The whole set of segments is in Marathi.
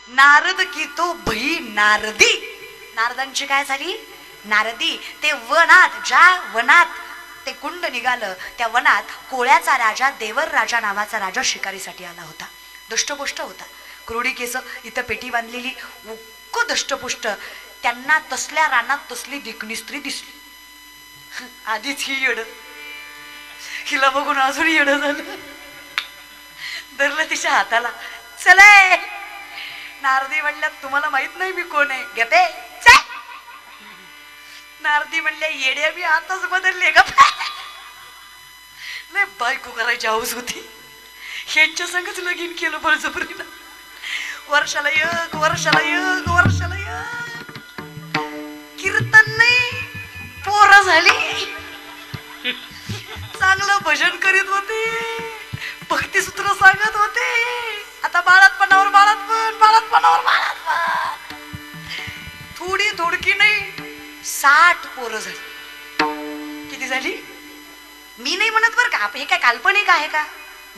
नारद की तो भई नारदी, नारदांची काय झाली? नारदी. ते वनात, ज्या वनात ते कुंड निघालं त्या वनात कोळ्याचा राजा, देवर राजा नावाचा राजा शिकारीसाठी आला होता. दष्टपुष्ट होता, कुरडी केस, इथं पेटी बांधलेली, उक्क दष्टपुष्ट. त्यांना तसल्या रानात तसली दिकणी स्त्री दिसली. आधीच ही येड, हिला बघून अजून येड झालं. धरलं तिच्या हाताला, चले. नारदी म्हणल्या तुम्हाला माहित नाही मी कोण आहे? घेते. नारदी म्हणल्या येड्या मी आताच बदलले ग. लय बायको करायची हौस होती, ह्यांच्या संगच लगीन केलं बळजबरीनं. वर्षाला एक, वर्षाला एक, वर्षाला एक. कीर्तन नाही, पोरं झाली. चांगलं भजन करीत होते, भक्तिसूत्र सांगत होते. आता बाळातपणावर बाळातपण, बाळातपणावर बाळातपण. थोडी थोडकी नाही, 60 पोरं झाली. किती झाली? मी नाही म्हणत बरं का, हे काय काल्पनिक आहे का?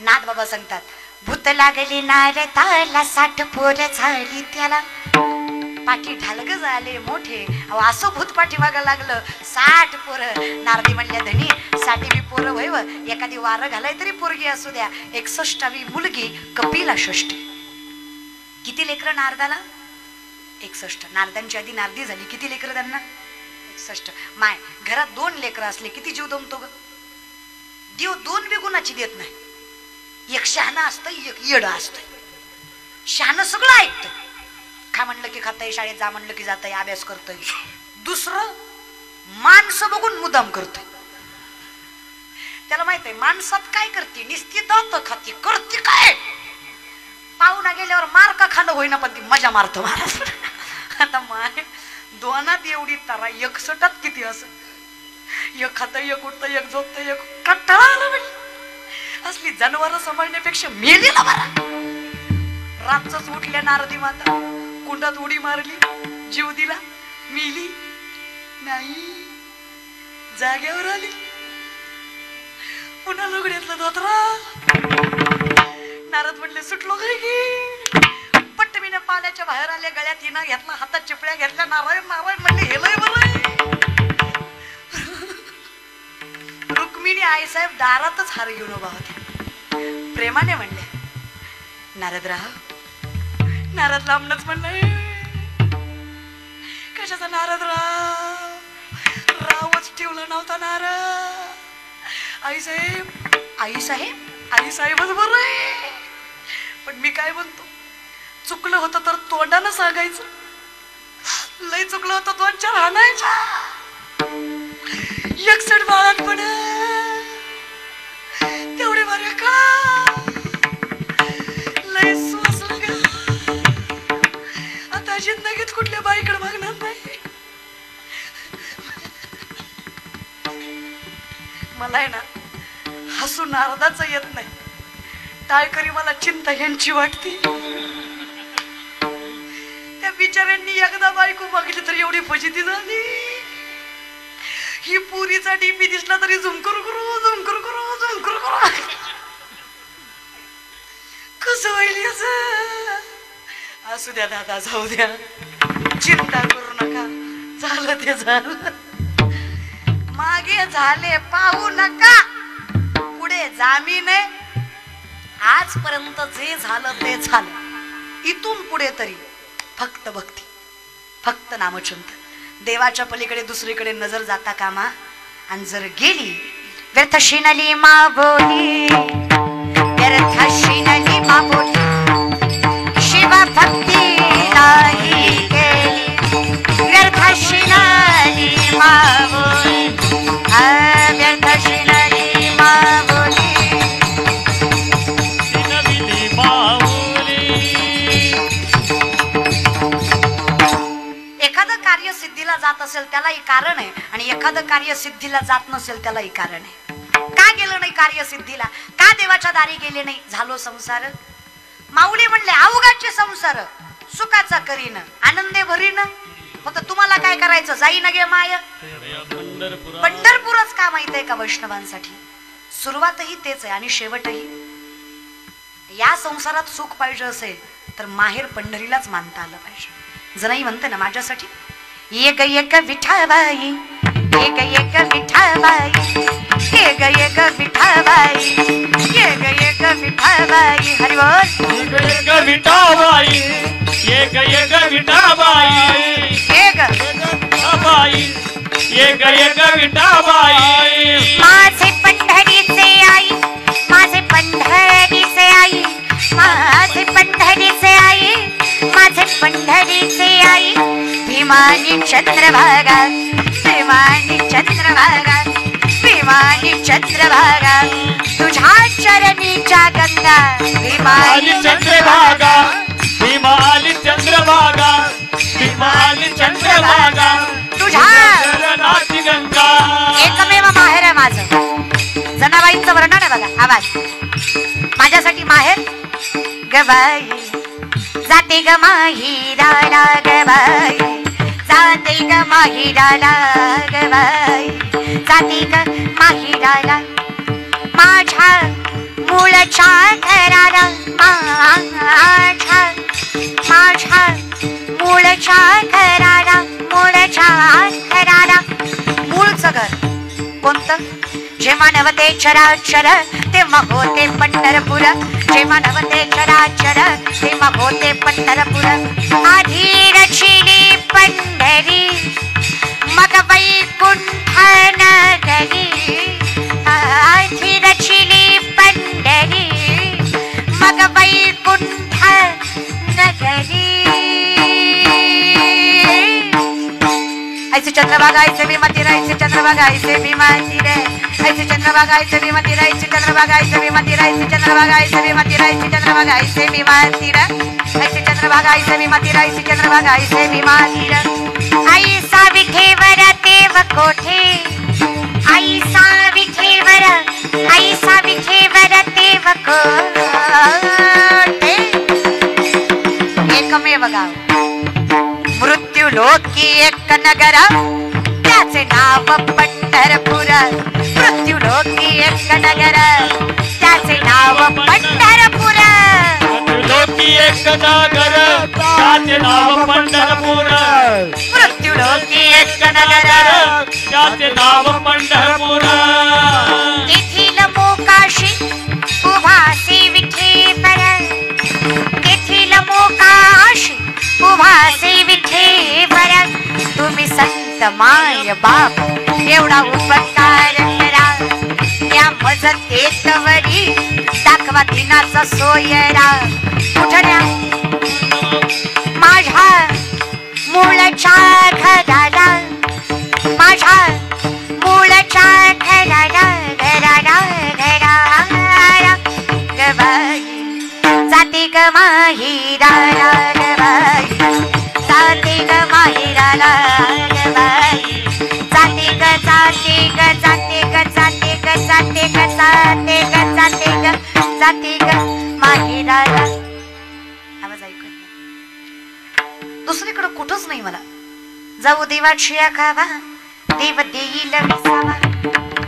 नाथ बाबा सांगतात, भूत लागली नारदाला 60 पोरं झाली त्याला. पाठी ढालग झाले मोठे, असं भूत पाठीमागं लागलं. 60 पोरं. नारदी म्हणल्या धनी 60 बी पोरं वयव, एखादी वारं घालाय तरी पोरगी असू द्या. 61वी मुलगी कपिला षष्ठी. किती लेकरं नारदाला? 61. नारदांची आधी नारदी झाली. किती लेकरं त्यांना? 61. माय घरात 2 लेकरं असले किती जीव दमतो ग. देव 2 बी गुणाची देत नाही. एक शहाणा असतं, एक येडं असतं. शहाणं सगळं ऐकतं, खा म्हणलं की खातंय, शाळेत जा म्हणलं की जातंय, अभ्यास करतोय. दुसरं माणसं बघून मुदाम करतोय. त्याला माहित आहे माणसात काय करते, निस्ती दात खाती, करते काय. पाहुणा गेल्यावर मार का खाणं होईना पण ती मजा मारतो महाराज. आता माय दोनात एवढी तारा, 61त किती असं. एक खातं, एक उठतं, एक झोपतं, एक कंटाळा आला म्हणजे. असली जनावर सांभाळण्यापेक्षा मेली ना बरा. रातच उठल्या नारदी माता, कुंडात उडी मारली, जीव दिला, मेली नाही, जाग्यावर आली. पुन्हा लुगड्यातलं धोतरा. नारद म्हणले सुटलो घरी की. पट्टमीने पाण्याच्या बाहेर आल्या, गळ्यात हिना घेतला, हातात चिपळ्या घेतल्या. नारायण नारायण म्हणले हे लय बरं. रुक्मिणी आईसाहेब दारातच हार घेऊन उभा होते. प्रेमाने म्हणले नारदराव. नारद लांबनच म्हणले कशाचा नारदराव, रावच ठेवला नव्हता नारद. आईसाहेब, आईसाहेब, आईसाहेबच बरं आहे. पण मी काय म्हणतो, चुकलं होतं तर तोंडानं सांगायचं, लय चुकलं होतं 2-4 हाणायच्या. 61 बाळात पड तेवढे बरे का, लय सोसलं ग. आता जिंदगीत कुठल्या बाईकडे मागणार नाही. मला आहे ना हसू नारदाचं येत नाही, टाळकरी मला चिंता ह्यांची वाटते. त्या बिचाऱ्यांनी एकदा बायको मागली तर एवढी फजिती झाली. ही पुरीचा डीपी दिसला तरी झुमकुर करू, झुमकुर करू, झुमकुर करू. कसं होईल असं? असू द्या दादा, जाऊ द्या, चिंता करू नका, झालं ते झालं. मागे झाले पाहू नका, पुढे जामीन आहे. आजपर्यंत जे झालं ते झालं. इथून पुढे तरी फक्त भक्ती, फक्त नामचिंतन. देवाच्या पलीकडे दुसरीकडे नजर जाता कामा. आणि जर गेली व्यर्थ शिनली माबोली, व्यर्थ शिनली माबोली, शिवा भक्ती नाही केली. व्यर्थ शिनली माबोली, व्यर्थ शिनली माबोली. एखादं कार्य सिद्धीला जात असेल त्यालाही कारण आहे, आणि एखादं कार्य सिद्धीला जात नसेल त्यालाही कारण आहे. का गेलं नाही कार्य सिद्धीला, का देवाच्या दारी गेले नाही? झालो संसार. माऊली म्हणले अवघाचे संसार सुखाचा करीन, आनंदे भरीन. फक्त तुम्हाला काय करायचं, जाई न गे माय. पंढरपूरच का माहित आहे का वैष्णवांसाठी? सुरुवातही तेच आहे आणि शेवटही. या संसारात सुख पाहिजे असेल तर माहेर पंढरीलाच मानता आलं पाहिजे. जनाई म्हणते ना माझ्यासाठी, एक एक विठाबाई, एक एक विठाबाई, एक एक विठाबाई, एक एक विठाबाई. हरी बोल. एक एक विठाबाई, एक एक विठाबाई, एक विठाबाई, एक एक विठाबाई. माझे पंढरीचे आई, माझे पंढरीचे आई, माझे पंढरीचे आई, माझे पंढरीचे आई. भीमानी चंद्रभागा, भीमानी चंद्रभागा, भीमानी चंद्रभागा. तुझ्या चरणीच्या गंगा भीमानी चंद्रभागा, भीमानी चंद्रभागा, भीमानी चंद्रभागा. तुझ्या चरणाची गंगा. एकमेव माहेर आहे माझं. जनाबाईंचं वर्णन आहे बघा. आवाज. माझ्यासाठी माहेर गबाई, जाते ग माहिराला गबाई, जाते ग माहिराला गबाई, जाते ग माहिराला. माझ्या मूळच्या घराला, माझ्या मूळच्या घराला, मूळच्या घराला. मूळचं घर कोणतं? जेव्हा नवते चराचर तेव्हा होते पंढरपूर, जेव्हा नवते चराचर तेव्हा होते पंढरपूर. आधी रचिली पंढरी मग वैकुंठ नगरी, आधी रचिली पंढरी मग वैकुंठ नगरी. ऐसे चंद्रभागा ऐसे भीमती रे, ऐसे चंद्रभागा ऐसे भीमती रे, ऐसे चंद्रभागा ऐसे भीमती रे, ऐसे चंद्रभागा ऐसे भीमती रे, ऐसे चंद्रभागा ऐसे भीमती रे, ऐसे चंद्रभागा ऐसे भीमती रे, ऐसे चंद्रभागा ऐसे भीमती रे, ऐसे चंद्रभागा ऐसे भीमती रे. ऐसा विठेवर देव कोठे, ऐसा विठेवर, ऐसा विठेवर देव कोठे. एकमेव गाव. मृत्यू लोकी एक नगर, त्याचे नाव पंढरपूर. मृत्यू लोकी एक नगर, त्याचे नाव पंढरपूर. लोकी एक नगर, त्याचे नाव पंढरपूर. मृत्यू लोकी एक नगर, त्याचे नाव पंढरपूर. तेथील मोकाशी उभासी विठेवर, तेथील मोकाशी उभासी विठेवर. तुम्ही संत माय बाप एवढा उपकार करा, या मजतेतवरी दाखवा दिनाचा सोयरा. उठण्या माझ्या मूळच्या घराला, माझ्या मूळच्या घराला, घराला घराला गबाई. जाते ग माहिराला गबाई, जाते ग माहिराला गबाई. जाते ग, जाते ग, जाते ग, जाते ग, जाते ग, जाते ग, जाते ग, जाते ग माहिराला. आवाज ऐकू येत नाही. दुसरीकडे कुठंच नाही मला. जाऊ देवाची गावा, देव देईल विसावा.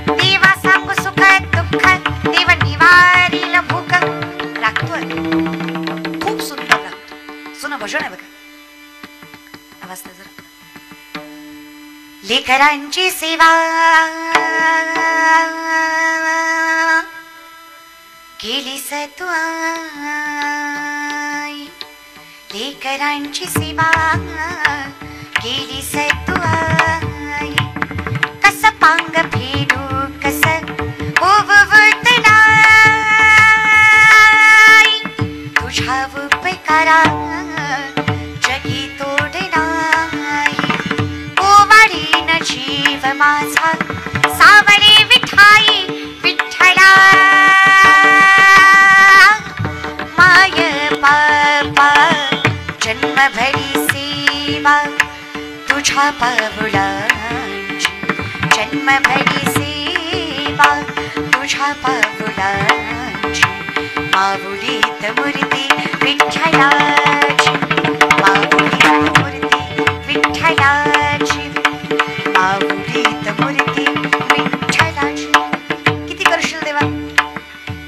देवा सांगू सुख दुःख, देव निवारील भूक. लागतोय खूप सुंदर लागतो. सुना भजन आहे बघा. आवाज जरा. लेकरांची सेवा केलीस तू आई, लेकरांची सेवा केलीस तू आई. कस पांग फेडू कस ओवळत नाही, तुझ्या उपकारा जगी तोड नाही. ओवाळीन जीव माझा सावरे विठाई विठ्ठला. माय बापा जन्मभरी सेवा तुझ्या पावलांची, जन्मभरी सेवा तुझ्या पावलांची. माऊलीत मूर्ती विठ्ठलाची, माऊलीत मूर्ती विठ्ठलाची, माऊलीत मूर्ती विठ्ठलाची. किती करशील देवा.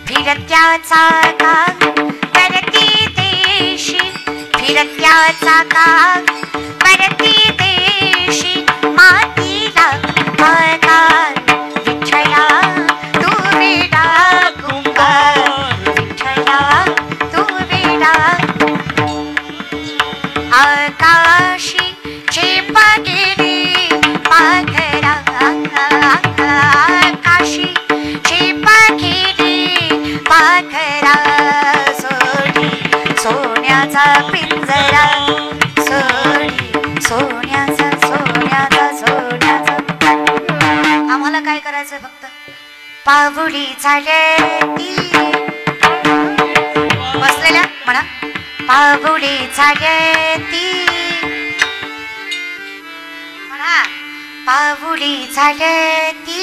फिरत्याचा का करती देशी, विठ्ठलाचा का परती देशी मातीला पगार विठ्ठला तू वेडा कुंभार विठ्ठला तू वेडा आकाशी चेपा गेली पाखरा आकाशी चेपा गेली पाखरा सोडी सोन्याचा पिंजरा सोडी सोन्याचा सोन्याचा सोन्याचा आम्हाला काय करायचं फक्त पावडी चालती बसलेल्या म्हणा पावडी चालती म्हणा पावडी चालती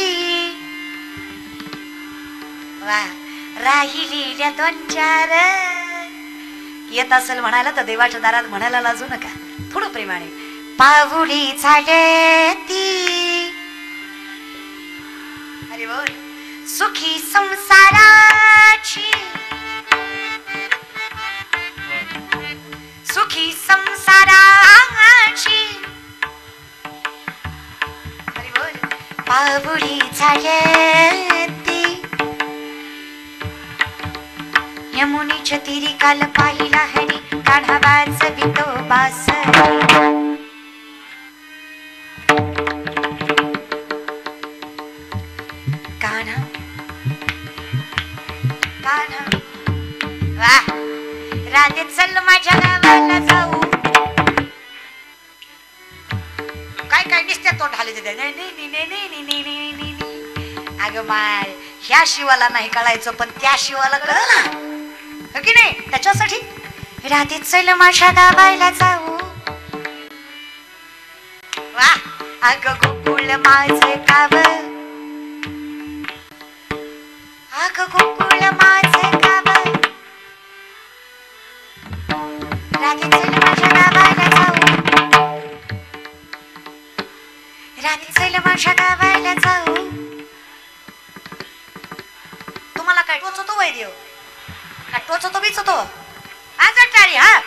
वा राहिलेल्या दोन चार येत असेल म्हणायला तर देवाच्या दारात म्हणायला लाजू नका थोडं प्रेमाने पावडी चालती अरे बोल सुखी संसाराची सुखी संसाराची अरे बोल पावडी चालती यमुनीच्या तीरी काल पाहिला हरी काढावाच विठोबास कान्हा कान्हा वा राधे चल माझ्या गावाला जाऊ काय काय दिसते तोंड हाले अगं माय ह्या शिवाला नाही कळायचं पण त्या शिवाला कळलं ना हो की नाही त्याच्यासाठी राधे चल माझ्या गावाला जाऊ वा अगं गोकुळ माझं गाव अगं गोकुळ माझं गाव राधे चल माझ्या गावाला जाऊ राधे चल माझ्या गावाला जाऊ तुम्हाला काय टोचतो वैद्य का टोचतो बिचतो आज टाळी हा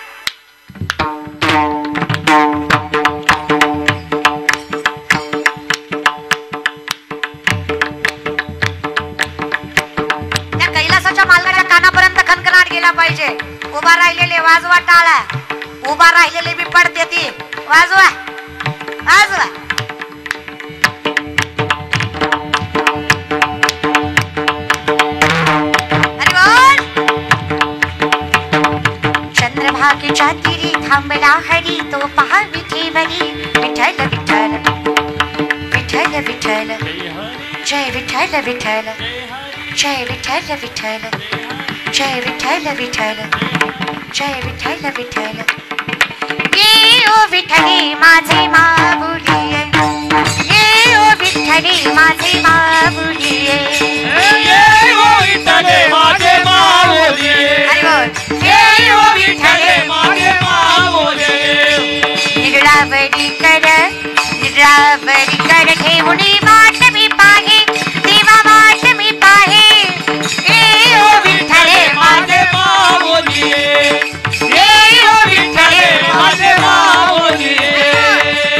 त्या कैलासाच्या मालकाच्या कानापर्यंत खणखणाट गेला पाहिजे उभा राहिलेले वाजवा टाळा उभा राहिलेले बी पडते ती वाजवा वाजवा चंद्रभागेच्या तीरी थांबला हरी तो पहा विठेवरी विठ्ठल विठ्ठल विठ्ठल विठ्ठल जय विठ्ठल विठ्ठल जय विठ्ठल विठ्ठल जय विठ्ठल विठ्ठल जय विठ्ठल विठ्ठल ये ओ विठ्ठली माझे माऊली ये ओ विठ्ठली माझे माऊली ये ओ विठ्ठले माझे माऊली अरे बोल ये ओ विठ्ठले माझे माऊली निरावरी कर ठेवणी वाट मी पाहे देवा वाट मी पाहे ये ओ विठ्ठले माझे माऊली ये ओ विठ्ठले माझे माऊली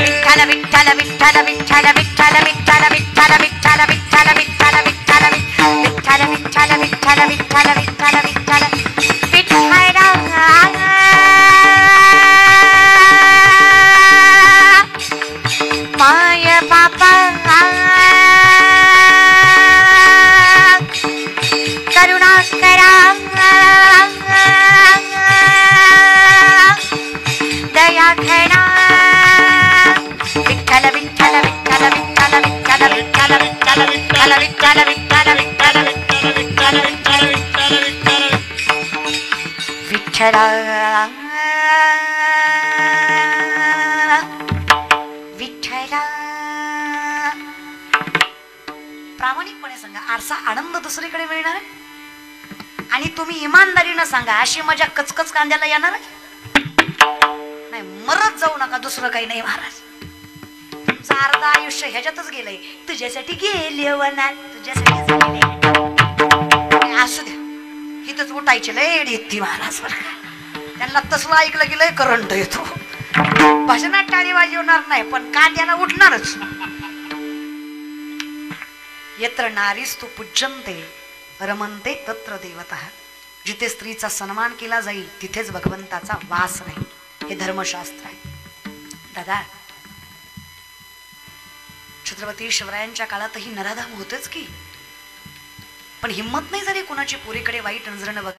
विठ्ठल विठ्ठल विठ्ठल विठ्ठल विठ्ठल विठ्ठल विठ्ठल विठ्ठल विठ्ठल विठ्ठल विठ्ठल विठ्ठल विठ्ठल विठ्ठल विठ्ठल विठ्ठल माय बापा करुणा करा दया घडा विठ्ठल विठ्ठल विठ्ठल विठ्ठल विठ्ठल विठ्ठल विठ्ठल विठ्ठल विठ्ठल विठ्ठल विठ्ठल विठ्ठल विठ्ठला प्रामाणिकपणे सांगा आरसा आनंद दुसरीकडे मिळणार आहे आणि तुम्ही इमानदारीनं सांगा अशी मजा कचकच कांद्याला येणार आहे नाही मरत जाऊ नका दुसरं काही नाही महाराज तुमचं अर्ध आयुष्य ह्याच्यातच गेलंय तुझ्यासाठी गेले वनात तुझ्यासाठीच गेले असू द्या इथंच उठायचे लय ती महाराज बरं का त्यांना तसलं ऐकलं की लय करंट येतो. भजनात टाळी वाजवणार नाही पण कांद्याला उठणारच. यत्र नारीस्तु पूज्यन्ते रमन्ते तत्र देवतः. जिथे स्त्रीचा सन्मान केला जाईल तिथेच भगवंताचा वास राहील. हे धर्मशास्त्र आहे. दादा, छत्रपती शिवरायांच्या काळातही नराधाम होतेच की, पण हिंमत नाही झाली कुणाची पोरीकडे वाईट नजरेनं बघ.